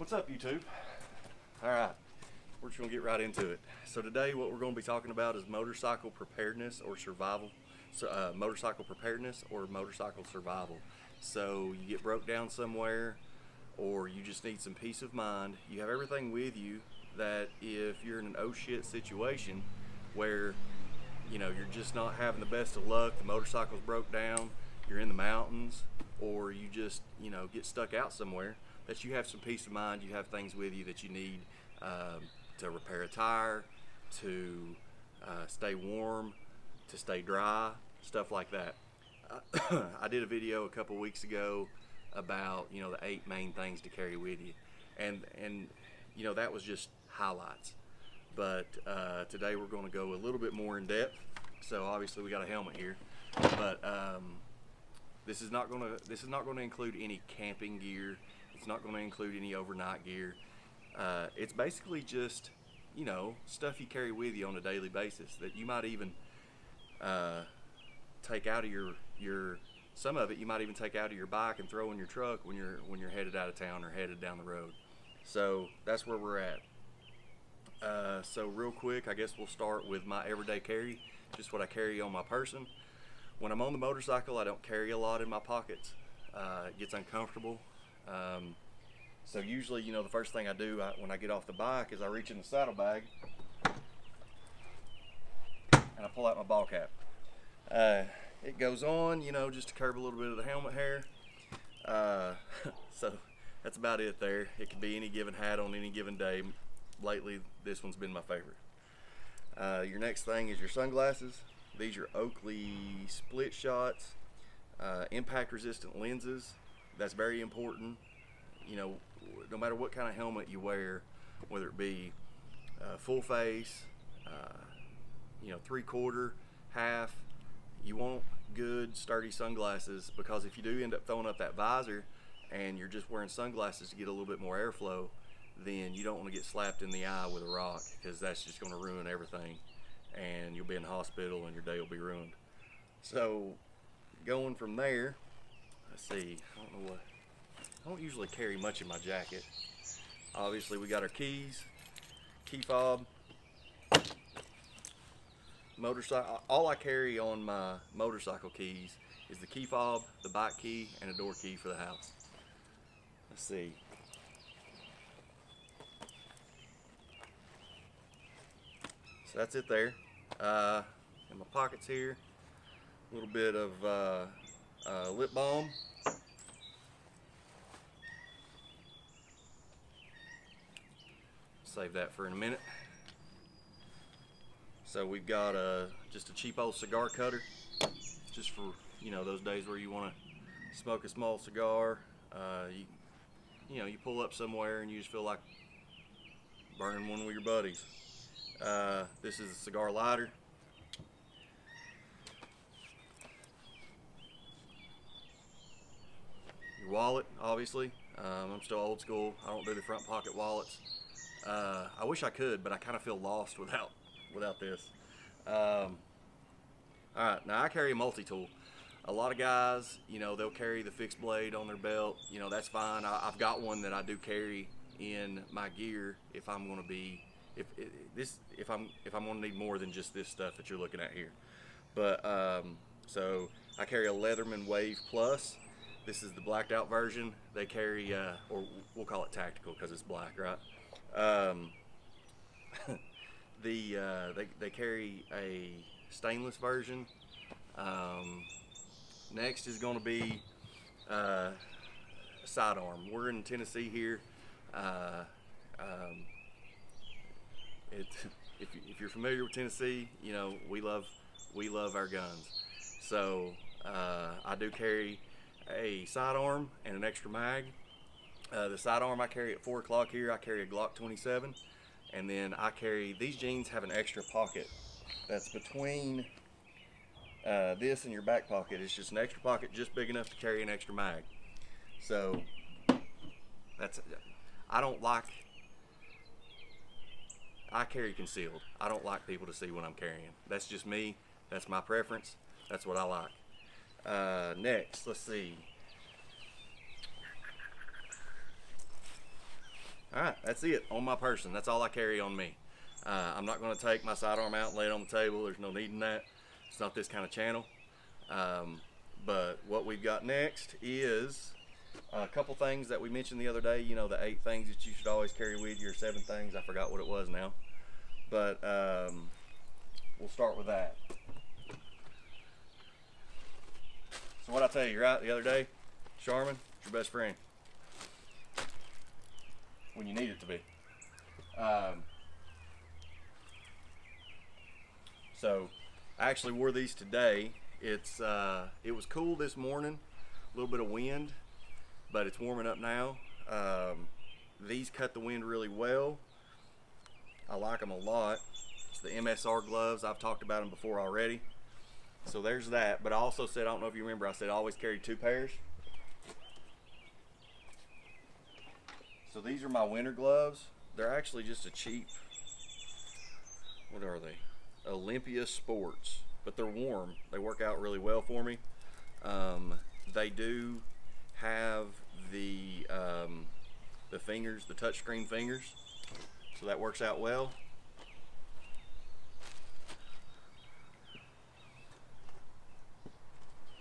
What's up, YouTube? All right, we're just gonna get right into it. So today what we're gonna be talking about is motorcycle preparedness or survival. So, motorcycle preparedness or motorcycle survival. So you get broke down somewhere, or you just need some peace of mind. You have everything with you that if you're in an oh shit situation where you're just not having the best of luck, the motorcycle's broke down, you're in the mountains, or you just get stuck out somewhere, that you have some peace of mind. You have things with you that you need to repair a tire, to stay warm, to stay dry, stuff like that. I did a video a couple weeks ago about the 8 main things to carry with you, and that was just highlights. But today we're going to go a little bit more in depth. So obviously we got a helmet here, but this is not going to include any camping gear. It's not going to include any overnight gear. It's basically just stuff you carry with you on a daily basis that you might even take out of your some of it you might even take out of your bike and throw in your truck when you're headed out of town or headed down the road. So that's where we're at. So real quick, I guess we'll start with my everyday carry, just what I carry on my person. When I'm on the motorcycle, I don't carry a lot in my pockets. It gets uncomfortable. So usually, the first thing I do when I get off the bike is I reach in the saddlebag and I pull out my ball cap. It goes on, just to curb a little bit of the helmet hair. So that's about it there. It could be any given hat on any given day. Lately, this one's been my favorite. Your next thing is your sunglasses. These are Oakley split shots, impact resistant lenses. That's very important. No matter what kind of helmet you wear, whether it be full face, 3/4, half, you want good sturdy sunglasses, because if you do end up throwing up that visor and you're just wearing sunglasses to get a little bit more airflow, then you don't want to get slapped in the eye with a rock, because that's just going to ruin everything and you'll be in the hospital and your day will be ruined. So going from there, let's see, I don't usually carry much in my jacket. Obviously we got our keys, key fob, motorcycle. All I carry on my motorcycle keys is the key fob, the bike key, and a door key for the house. Let's see. So that's it there. In my pockets here, a little bit of lip balm. Save that for in a minute. So we've got just a cheap old cigar cutter, just for those days where you want to smoke a small cigar. You pull up somewhere and you just feel like burning one with your buddies. This is a cigar lighter. Your wallet, obviously. I'm still old school. I don't do the front pocket wallets. I wish I could, but I kind of feel lost without this. Alright, now I carry a multi-tool. A lot of guys, they'll carry the fixed blade on their belt. That's fine. I've got one that I do carry in my gear if I'm going to be if I'm going to need more than just this stuff that you're looking at here. But so I carry a Leatherman Wave Plus. This is the blacked out version. They carry or we'll call it tactical because it's black, right? They carry a stainless version. Next is going to be sidearm. We're in Tennessee here. If you're familiar with Tennessee, we love our guns. So I do carry a sidearm and an extra mag. The sidearm I carry at 4 o'clock here. I carry a Glock 27, and then I carry, these jeans have an extra pocket that's between this and your back pocket. It's just an extra pocket just big enough to carry an extra mag. So I carry concealed. I don't like people to see what I'm carrying. That's just me. That's my preference. That's what I like. Next, let's see. All right, that's it on my person. That's all I carry on me. I'm not going to take my sidearm out and lay it on the table. There's no need in that. It's not this kind of channel. But what we've got next is a couple things that we mentioned the other day. You know, the 8 things that you should always carry with you, or 7 things. I forgot what it was now. But we'll start with that. So what I tell you, right, the other day, Charmin, it's your best friend. When you need it to be. So I actually wore these today. It was cool this morning, a little bit of wind, but it's warming up now. These cut the wind really well. I like them a lot. It's the MSR gloves. I've talked about them before already. So there's that. But I also said, I don't know if you remember, I said I always carry 2 pairs. So these are my winter gloves. They're actually just a cheap, what are they? Olympia Sports, but they're warm. They work out really well for me. They do have the fingers, the touchscreen fingers, so that works out well.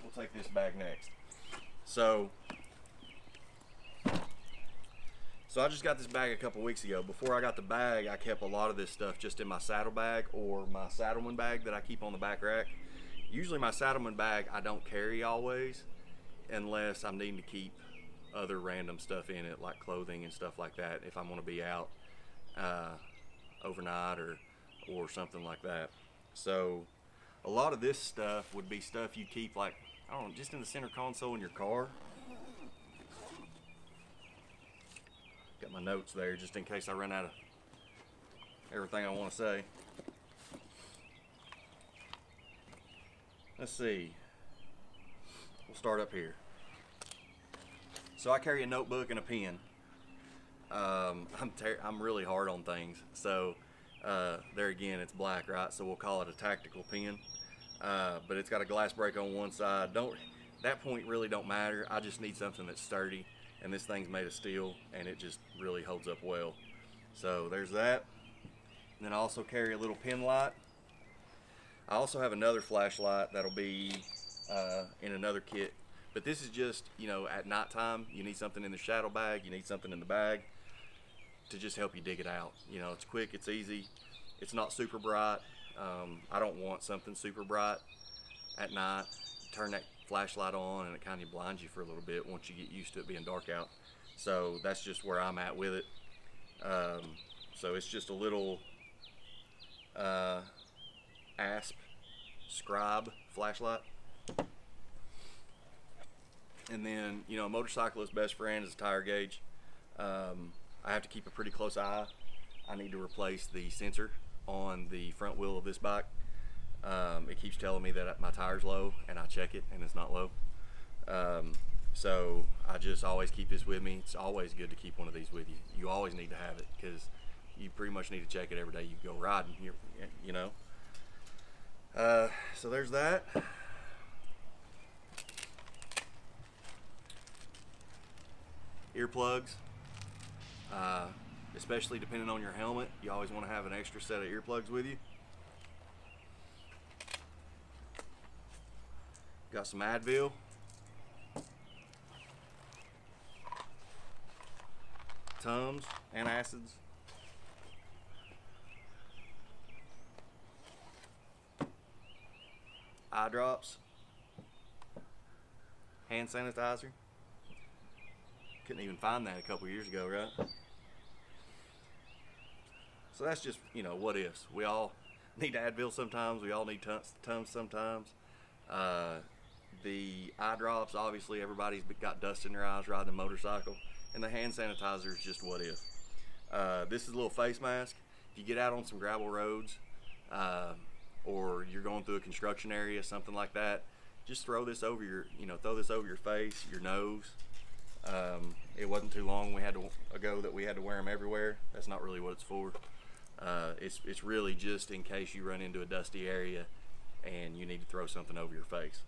We'll take this bag next. So I just got this bag a couple weeks ago. Before I got the bag, I kept a lot of this stuff just in my saddle bag or my saddleman bag that I keep on the back rack. Usually my saddleman bag I don't carry always, unless I'm needing to keep other random stuff in it, like clothing and stuff like that, if I'm going to be out overnight or something like that. So a lot of this stuff would be stuff you keep, like, I don't know, just in the center console in your car. Got my notes there just in case I run out of everything I want to say. Let's see. We'll start up here. So I carry a notebook and a pen. I'm really hard on things. So there again, it's black, right? So we'll call it a tactical pen. But it's got a glass break on one side. That point really don't matter. I just need something that's sturdy. And this thing's made of steel, and it just really holds up well. So there's that. And then I also carry a little pen light. I also have another flashlight that'll be in another kit. But this is just, you know, at nighttime, you need something in the shadow bag, you need something in the bag to just help you dig it out. You know, it's quick, it's easy, it's not super bright. I don't want something super bright at night. Turn that flashlight on and it kind of blinds you for a little bit once you get used to it being dark out. So that's just where I'm at with it. So it's just a little ASP scribe flashlight. And then, you know, a motorcyclist's best friend is a tire gauge. I have to keep a pretty close eye. I need to replace the sensor on the front wheel of this bike. It keeps telling me that my tire's low, and I check it and it's not low. So I just always keep this with me. It's always good to keep one of these with you. You always need to have it because you pretty much need to check it every day you go riding, you know. So there's that. Earplugs, especially depending on your helmet, you always want to have an extra set of earplugs with you. Got some Advil. Tums, antacids. Eye drops. Hand sanitizer. Couldn't even find that a couple years ago, right? So that's just, you know, what ifs. We all need Advil sometimes. We all need Tums sometimes. The eye drops, obviously everybody's got dust in their eyes riding a motorcycle. And the hand sanitizer is just what if. This is a little face mask. If you get out on some gravel roads or you're going through a construction area, something like that, just throw this over your face, your nose. It wasn't too long ago that we had to wear them everywhere. That's not really what it's for. It's really just in case you run into a dusty area and you need to throw something over your face,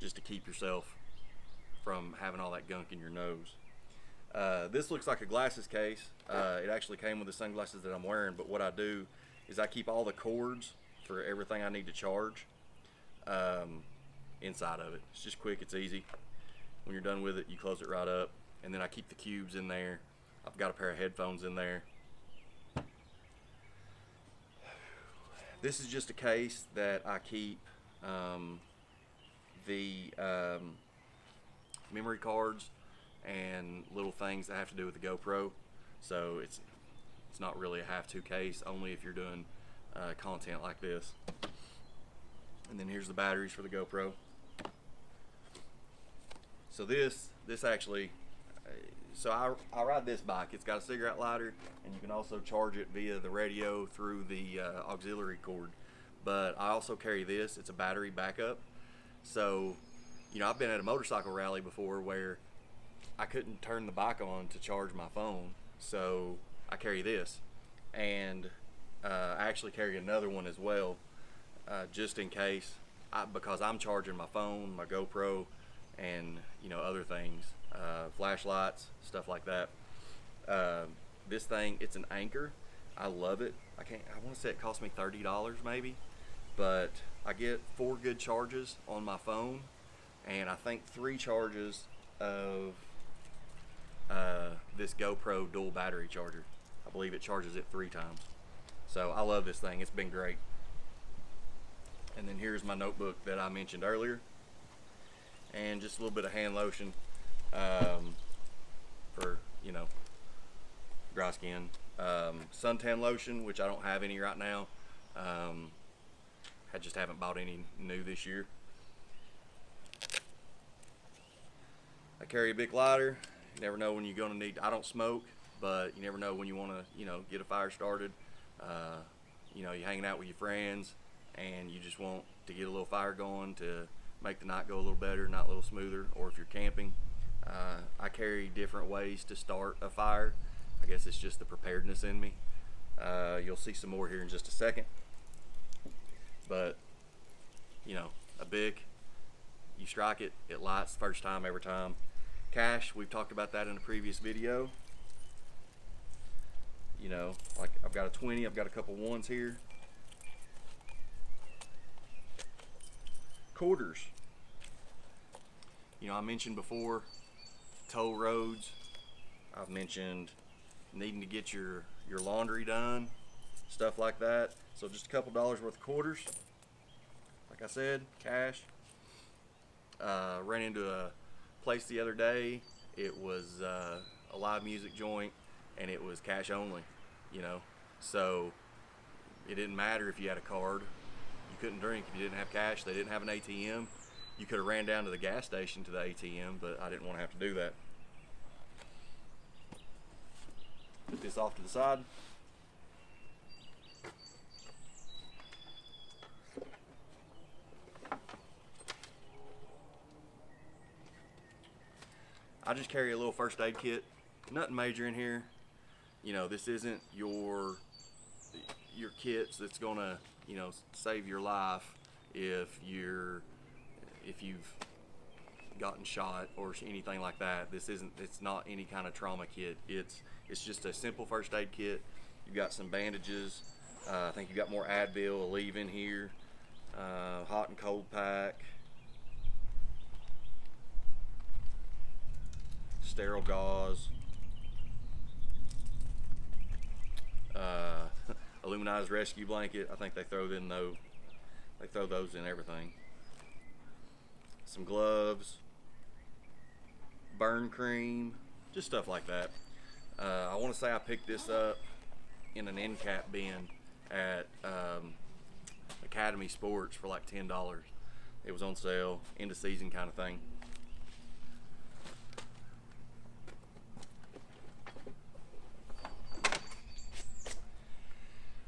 just to keep yourself from having all that gunk in your nose. This looks like a glasses case. It actually came with the sunglasses that I'm wearing, but what I do is I keep all the cords for everything I need to charge inside of it. It's just quick, it's easy. When you're done with it, you close it right up, and then I keep the cubes in there. I've got a pair of headphones in there. This is just a case that I keep the memory cards and little things that have to do with the GoPro. So it's not really a have-to case, only if you're doing content like this. And then here's the batteries for the GoPro. So this actually, so I ride this bike. It's got a cigarette lighter, and you can also charge it via the radio through the auxiliary cord. But I also carry this. It's a battery backup. So, you know, I've been at a motorcycle rally before where I couldn't turn the bike on to charge my phone, so I carry this. And I actually carry another one as well, just in case, because I'm charging my phone, my GoPro, and you know, other things, flashlights, stuff like that. This thing, it's an Anchor. I love it. I want to say it cost me $30 maybe, but I get 4 good charges on my phone, and I think 3 charges of this GoPro dual battery charger. I believe it charges it 3 times. So I love this thing. It's been great. And then here's my notebook that I mentioned earlier, and just a little bit of hand lotion for, you know, dry skin. Suntan lotion, which I don't have any right now. I just haven't bought any new this year. I carry a big lighter. You never know when you're gonna need. I don't smoke, but you never know when you want to, you know, get a fire started. You know, you're hanging out with your friends, and you just want to get a little fire going to make the night go a little better, not a little smoother. Or if you're camping, I carry different ways to start a fire. I guess it's just the preparedness in me. You'll see some more here in just a second. But, you know, a Bic, you strike it, it lights first time, every time. Cash, we've talked about that in a previous video. You know, like I've got a 20, I've got a couple ones here. Quarters. You know, I mentioned before toll roads. I've mentioned needing to get your laundry done, stuff like that. So just a couple dollars worth of quarters. Like I said, cash. Ran into a place the other day. It was a live music joint, and it was cash only, you know. So it didn't matter if you had a card. You couldn't drink if you didn't have cash. They didn't have an ATM. You could have ran down to the gas station to the ATM, but I didn't want to have to do that. Put this off to the side. I just carry a little first aid kit. Nothing major in here. You know, this isn't your kits that's gonna, you know, save your life if you've gotten shot or anything like that. It's not any kind of trauma kit. It's just a simple first aid kit. You've got some bandages. I think you got more Advil, Aleve in here. Hot and cold pack. Sterile gauze. Aluminized rescue blanket. I think they throw those in everything. Some gloves, burn cream, just stuff like that. I want to say I picked this up in an end cap bin at Academy Sports for like $10. It was on sale, end of season kind of thing.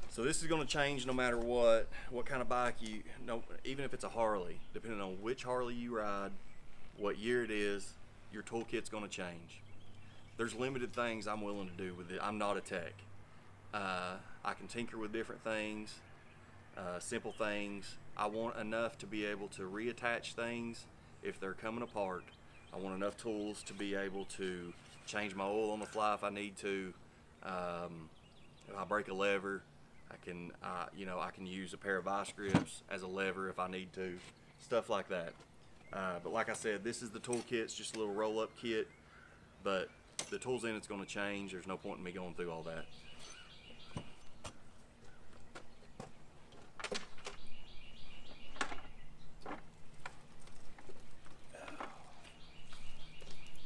So this is going to change no matter what kind of bike you know, even if it's a Harley, depending on which Harley you ride, what year it is, your toolkit's going to change. There's limited things I'm willing to do with it. I'm not a tech. I can tinker with different things, simple things. I want enough to be able to reattach things if they're coming apart. I want enough tools to be able to change my oil on the fly if I need to. If I break a lever, I can use a pair of vice grips as a lever if I need to, stuff like that. But like I said, this is the toolkit. It's just a little roll-up kit, but the tools in it's going to change. There's no point in me going through all that.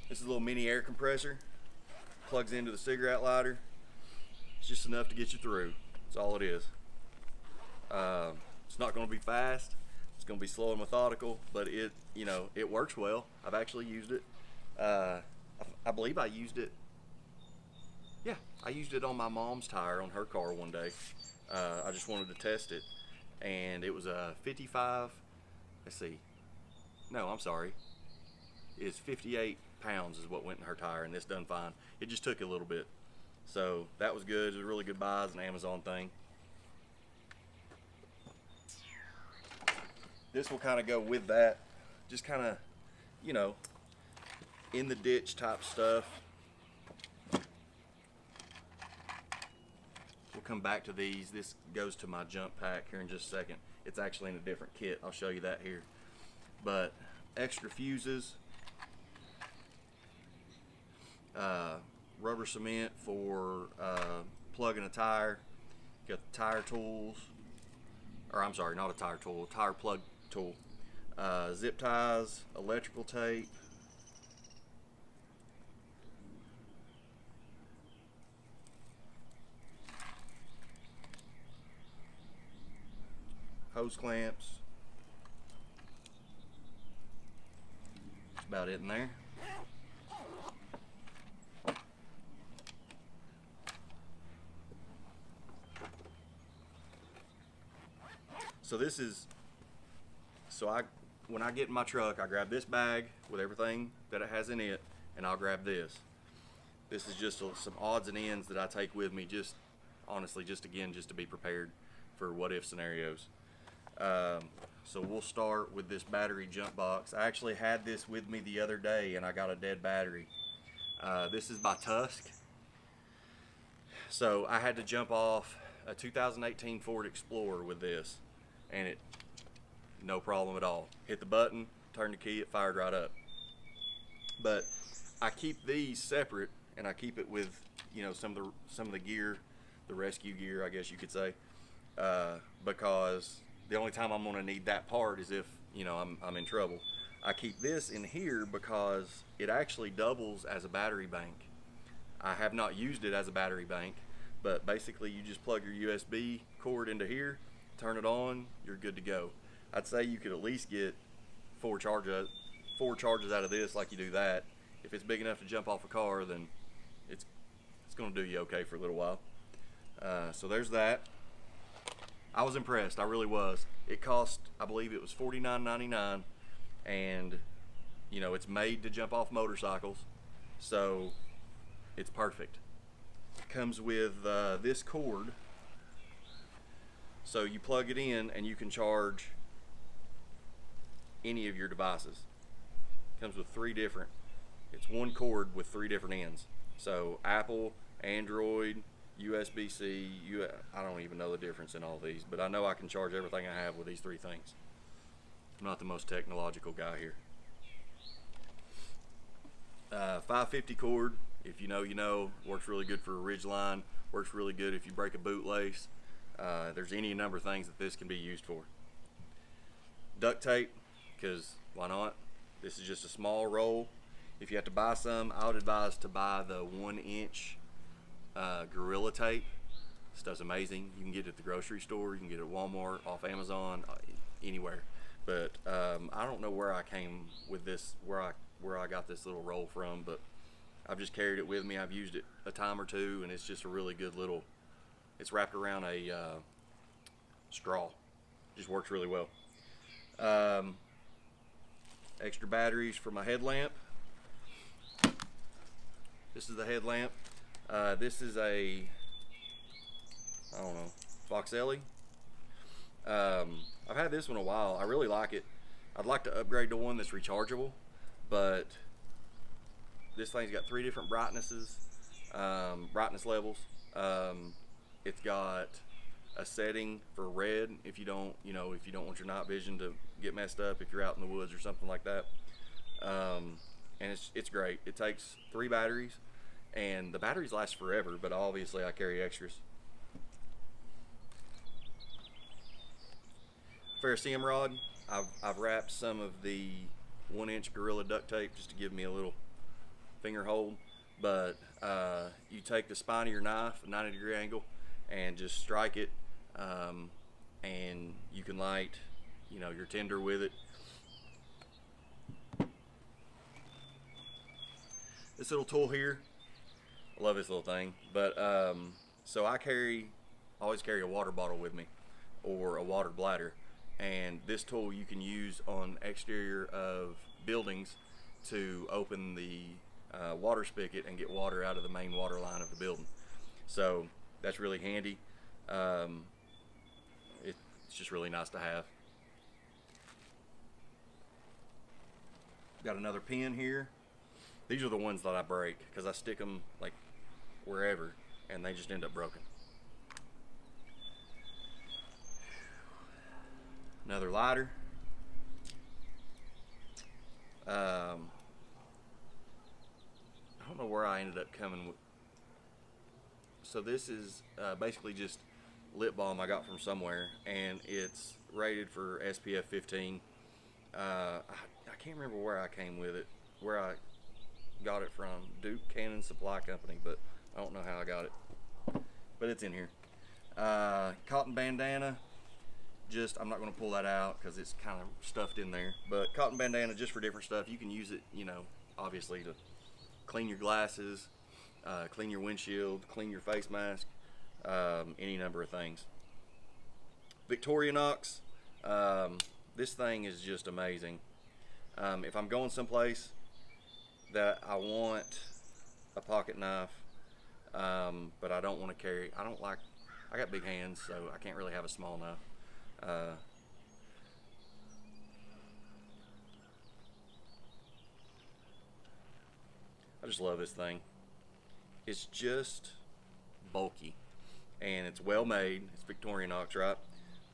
This is a little mini air compressor. Plugs into the cigarette lighter. It's just enough to get you through. That's all it is. It's not going to be fast. It's going to be slow and methodical, but it works well. I've actually used it. I believe I used it. Yeah, I used it on my mom's tire on her car one day. I just wanted to test it, and it was a 55. Let's see. No, I'm sorry. It's 58 pounds is what went in her tire, and this done fine. It just took a little bit. So that was good. It was a really good buy. It's an Amazon thing. This will kind of go with that. Just kind of, in the ditch type stuff. We'll come back to these. This goes to my jump pack here in just a second. It's actually in a different kit. I'll show you that here. But extra fuses. Rubber cement for plugging a tire. Got the tire tools, or I'm sorry, not a tire tool, tire plug tool. Zip ties, electrical tape. Hose clamps. That's about it in there. So this is, when I get in my truck, I grab this bag with everything that it has in it, and I'll grab this. This is just some odds and ends that I take with me, just honestly, just to be prepared for what if scenarios. So we'll start with this battery jump box. I actually had this with me the other day, and I got a dead battery. This is by Tusk. So I had to jump off a 2018 Ford Explorer with this, and it, no problem at all. Hit the button, turn the key, it fired right up. But I keep these separate, and I keep it with, some of the gear, the rescue gear, I guess you could say, because the only time I'm gonna need that part is if, I'm in trouble. I keep this in here because it actually doubles as a battery bank. I have not used it as a battery bank, but basically you just plug your USB cord into here, turn it on, you're good to go. I'd say you could at least get four charges out of this like you do that. If it's big enough to jump off a car, then it's going to do you okay for a little while. So there's that. I was impressed. I really was. It cost, I believe it was $49.99, and it's made to jump off motorcycles, so it's perfect. Comes with this cord, so you plug it in and you can charge any of your devices. Comes with it's one cord with 3 different ends. So Apple, Android, USB-C, I don't even know the difference in all these, but I know I can charge everything I have with these 3 things. I'm not the most technological guy here. 550 cord, if you know, works really good for a ridge line, works really good if you break a boot lace. There's any number of things that this can be used for. Duct tape, because why not? This is just a small roll. If you have to buy some, I would advise to buy the 1-inch Gorilla tape. Stuff's amazing. You can get it at the grocery store, you can get it at Walmart, off Amazon, anywhere. But I don't know where I came with this, where I got this little roll from, but I've just carried it with me. I've used it a time or two, and it's just a really good little, it's wrapped around a straw. Just works really well. Extra batteries for my headlamp. This is the headlamp. This is a, I don't know, Foxelli. I've had this one a while. I really like it. I'd like to upgrade to one that's rechargeable, but This thing's got 3 different brightness levels. It's got a setting for red if you don't, if you don't want your night vision to get messed up if you're out in the woods or something like that. And it's great. It takes 3 batteries, and the batteries last forever, but obviously I carry extras. Ferrocerium rod. I've wrapped some of the 1-inch Gorilla duct tape just to give me a little finger hold, but you take the spine of your knife, a 90-degree angle, and just strike it, and you can light, your tinder with it. This little tool here, I love this little thing, but so I always carry a water bottle with me or a water bladder, and this tool you can use on exterior of buildings to open the water spigot and get water out of the main water line of the building. So that's really handy. It's just really nice to have. Got another pin here. These are the ones that I break because I stick them like wherever and they just end up broken. Another lighter. I don't know where I ended up coming with. So this is basically just lip balm I got from somewhere, and it's rated for SPF 15. I can't remember where I came with it, where I got it from. Duke Cannon Supply Company, but I don't know how I got it. But it's in here. Cotton bandana. I'm not going to pull that out because it's kind of stuffed in there. But cotton bandana just for different stuff. You can use it, obviously to clean your glasses, clean your windshield, clean your face mask, any number of things. Victorinox. This thing is just amazing. If I'm going someplace that I want a pocket knife, but I don't want to carry, I got big hands, so I can't really have a small knife. I just love this thing. It's just bulky and it's well made. It's Victorinox, right?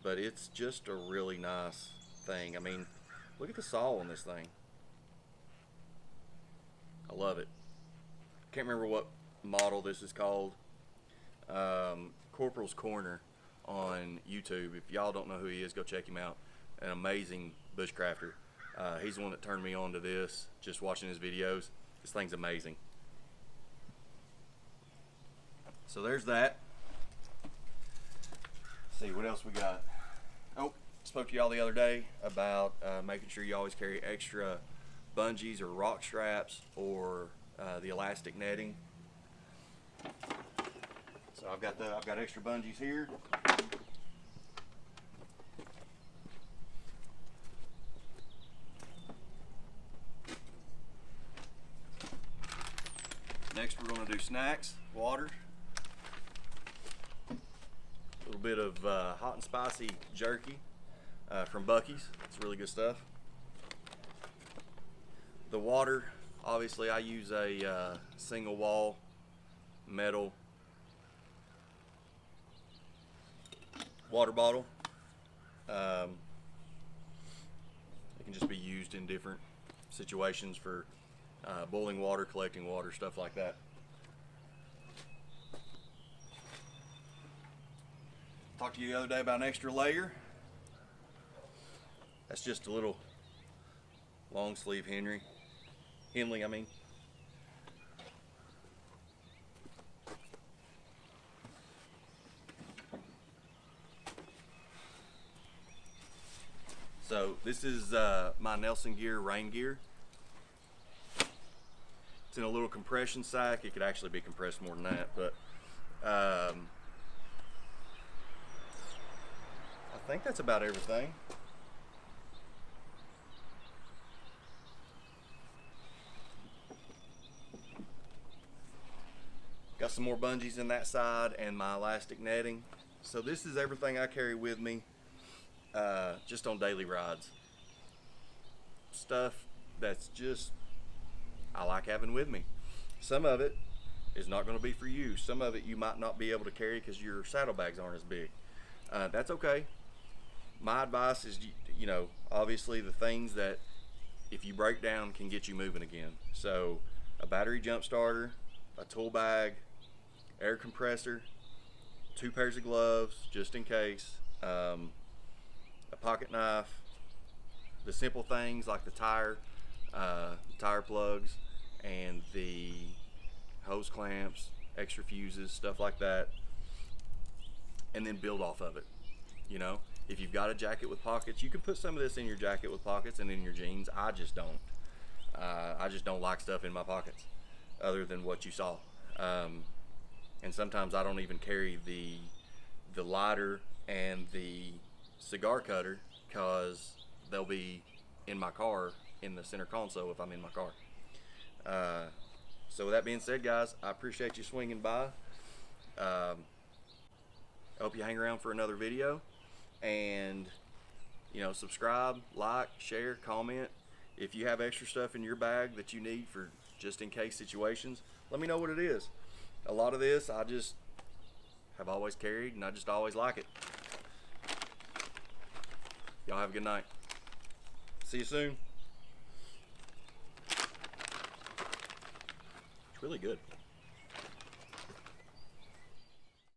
But it's just a really nice thing. I mean, look at the saw on this thing. I love it. Can't remember what model this is called. Corporal's Corner on YouTube. If y'all don't know who he is, go check him out. An amazing bushcrafter. He's the one that turned me on to this, just watching his videos. This thing's amazing. So there's that. Let's see what else we got. Oh, spoke to y'all the other day about making sure you always carry extra bungees or rock straps or the elastic netting. So I've got extra bungees here. Next we're going to do snacks, water, a little bit of hot and spicy jerky from Buc-ee's. It's really good stuff. The water, obviously I use a single wall metal water bottle. It can just be used in different situations for boiling water, collecting water, stuff like that. Talked to you the other day about an extra layer. That's just a little long sleeve Henley. So this is my Nelson Gear rain gear. It's in a little compression sack. It could actually be compressed more than that, but I think that's about everything. Got some more bungees in that side and my elastic netting. So this is everything I carry with me just on daily rides. Stuff that's just I like having with me. Some of it is not going to be for you. Some of it you might not be able to carry because your saddlebags aren't as big. That's okay. My advice is, obviously the things that if you break down can get you moving again. So a battery jump starter, a tool bag, air compressor, 2 pairs of gloves just in case, a pocket knife, the simple things like the tire plugs, and the hose clamps, extra fuses, stuff like that, and then build off of it. You know, if you've got a jacket with pockets, you can put some of this in your jacket with pockets and in your jeans. I just don't. I just don't like stuff in my pockets other than what you saw. And sometimes I don't even carry the lighter and the cigar cutter because they'll be in my car in the center console if I'm in my car. So with that being said, guys, I appreciate you swinging by. I hope you hang around for another video, and subscribe, like, share, comment. If you have extra stuff in your bag that you need for just in case situations, let me know what it is. A lot of this I just have always carried, and I just always like it. Y'all have a good night. See you soon. It's really good.